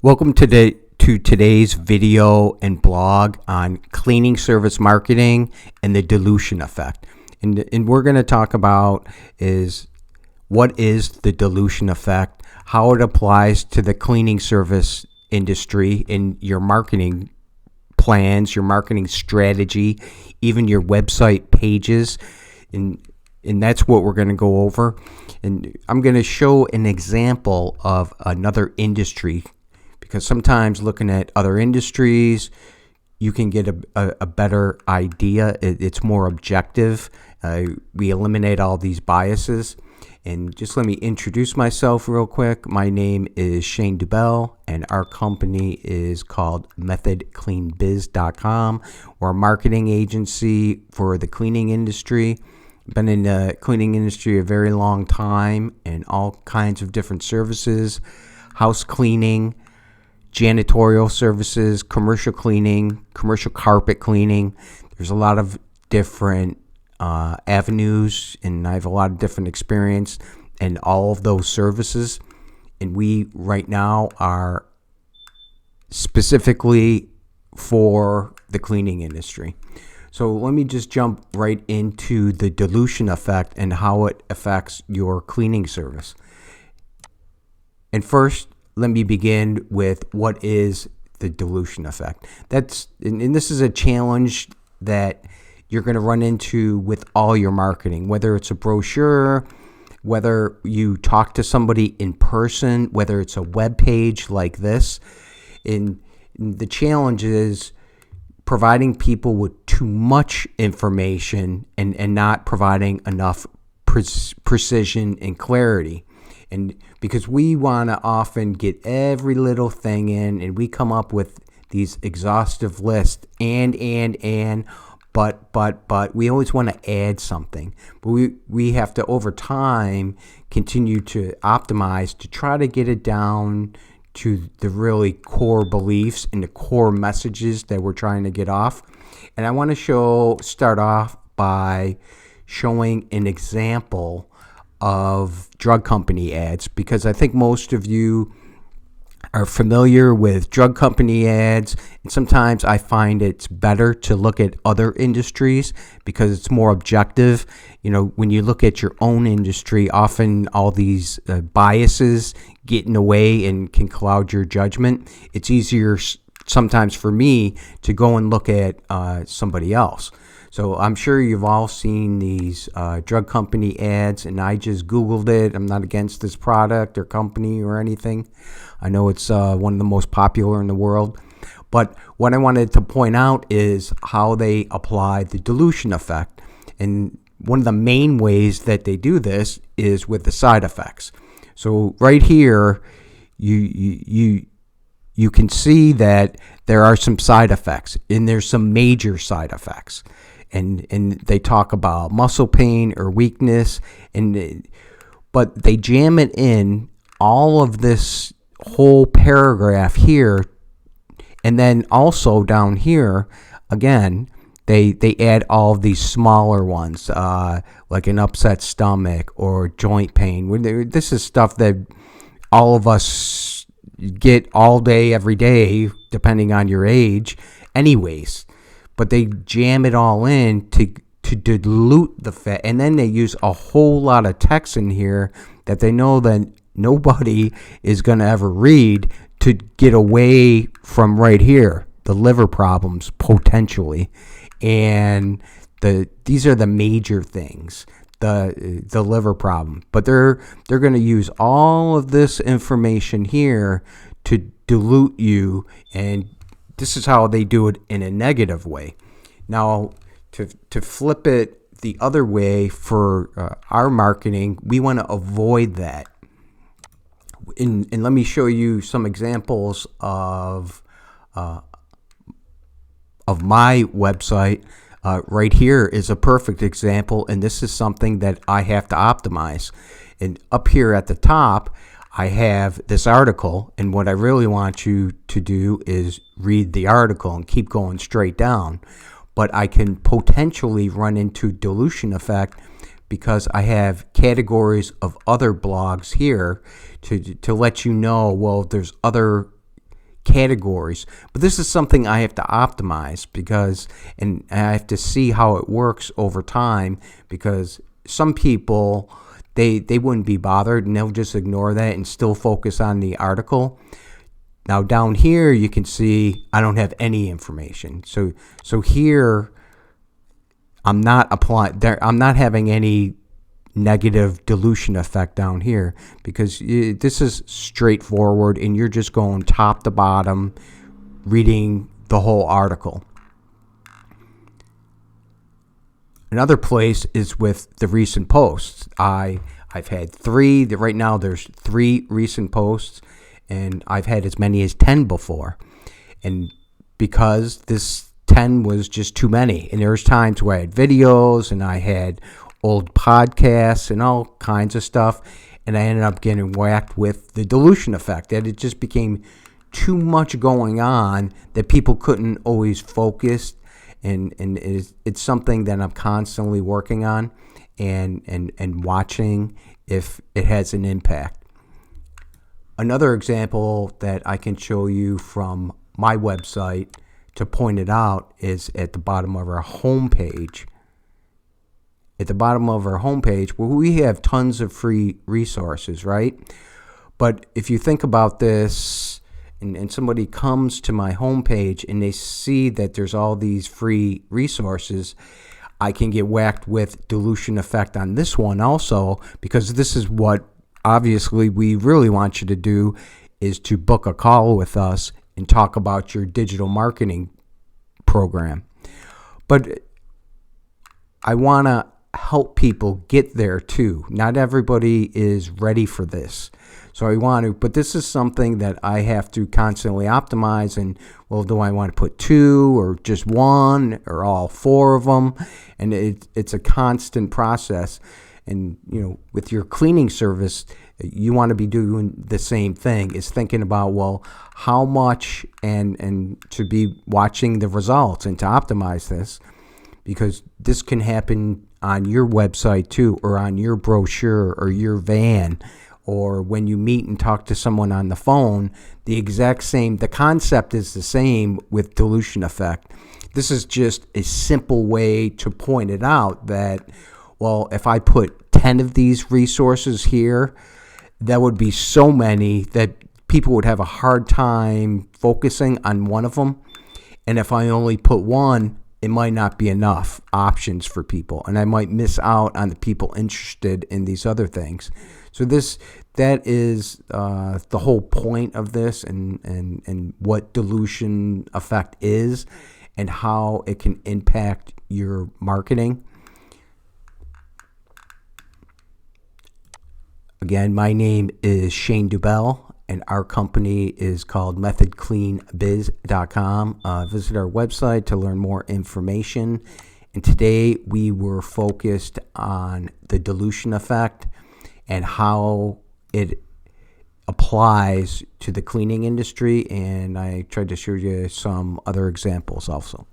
Welcome to today's video and blog on cleaning service marketing and the dilution effect. And we're going to talk about what is the dilution effect, how it applies to the cleaning service industry in your marketing plans, your marketing strategy, even your website pages. And that's what we're going to go over. And I'm going to show an example of another industry, because sometimes looking at other industries, you can get a better idea. It's more objective. We eliminate all these biases. And just let me introduce myself real quick. My name is Shane Dubell, and our company is called methodcleanbiz.com. We're a marketing agency for the cleaning industry. Been in the cleaning industry a very long time, and all kinds of different services: house cleaning, janitorial services, commercial cleaning, commercial carpet cleaning. There's a lot of different avenues, and I have a lot of different experience in all of those services. And we right now are specifically for the cleaning industry. So let me just jump right into the dilution effect and how it affects your cleaning service. And first, let me begin with what is the dilution effect. And this is a challenge that you're going to run into with all your marketing, whether it's a brochure, whether you talk to somebody in person, whether it's a web page like this. And the challenge is providing people with too much information and not providing enough precision and clarity. And because we want to often get every little thing in, and we come up with these exhaustive lists but we always want to add something. But we have to, over time, continue to optimize to try to get it down to the really core beliefs and the core messages that we're trying to get off. And I want to start off by showing an example of drug company ads, because I think most of you are familiar with drug company ads, and sometimes I find it's better to look at other industries because it's more objective. You know, when you look at your own industry, often all these biases get in the way and can cloud your judgment. It's easier sometimes for me to go and look at somebody else. So I'm sure you've all seen these drug company ads, and I just Googled it. I'm not against this product or company or anything. I know it's one of the most popular in the world. But what I wanted to point out is how they apply the dilution effect. And one of the main ways that they do this is with the side effects. So right here, you can see that there are some side effects, and there's some major side effects. And they talk about muscle pain or weakness, but they jam it in all of this whole paragraph here. And then also down here, again, they add all of these smaller ones, like an upset stomach or joint pain. This is stuff that all of us get all day, every day, depending on your age anyways. But they jam it all in to dilute the fat. And then they use a whole lot of text in here that they know that nobody is going to ever read, to get away from right here, the liver problems potentially. And these are the major things, the liver problem. But they're going to use all of this information here to dilute you, and this is how they do it in a negative way. Now, to flip it the other way for our marketing, we want to avoid that. And let me show you some examples of my website. Right here is a perfect example, and this is something that I have to optimize. And up here at the top, I have this article, and what I really want you to do is read the article and keep going straight down. But I can potentially run into dilution effect because I have categories of other blogs here to let you know, well, there's other categories. But this is something I have to optimize and I have to see how it works over time, because some people, they wouldn't be bothered and they'll just ignore that and still focus on the article. Now down here you can see I don't have any information. So here I'm not having any negative dilution effect down here, because this is straightforward and you're just going top to bottom reading the whole article. Another place is with the recent posts. I've had 3. Right now there's 3 recent posts, and I've had as many as 10 before. And because this 10 was just too many, and there's times where I had videos and I had old podcasts and all kinds of stuff, and I ended up getting whacked with the dilution effect, that it just became too much going on that people couldn't always focus. And it's something that I'm constantly working on and watching if it has an impact. Another example that I can show you from my website to point it out is at the bottom of our homepage. At the bottom of our homepage, where we have tons of free resources, right? But if you think about this, and somebody comes to my homepage and they see that there's all these free resources, I can get whacked with dilution effect on this one also, because this is what obviously we really want you to do, is to book a call with us and talk about your digital marketing program. But I want to help people get there too. Not everybody is ready for this. So I want to, but this is something that I have to constantly optimize. And, well, do I want to put 2 or just 1 or all 4 of them? And it's a constant process. And, with your cleaning service, you want to be doing the same thing, is thinking about, well, how much, and to be watching the results and to optimize this, because this can happen on your website too, or on your brochure or your van, or when you meet and talk to someone on the phone. The concept is the same with dilution effect. This is just a simple way to point it out that, well, if I put 10 of these resources here, that would be so many that people would have a hard time focusing on one of them. And if I only put 1, it might not be enough options for people, and I might miss out on the people interested in these other things. So that is the whole point of this, and what dilution effect is and how it can impact your marketing. Again, my name is Shane Dubell, and our company is called methodcleanbiz.com. Visit our website to learn more information. And today we were focused on the dilution effect and how it applies to the cleaning industry. And I tried to show you some other examples also.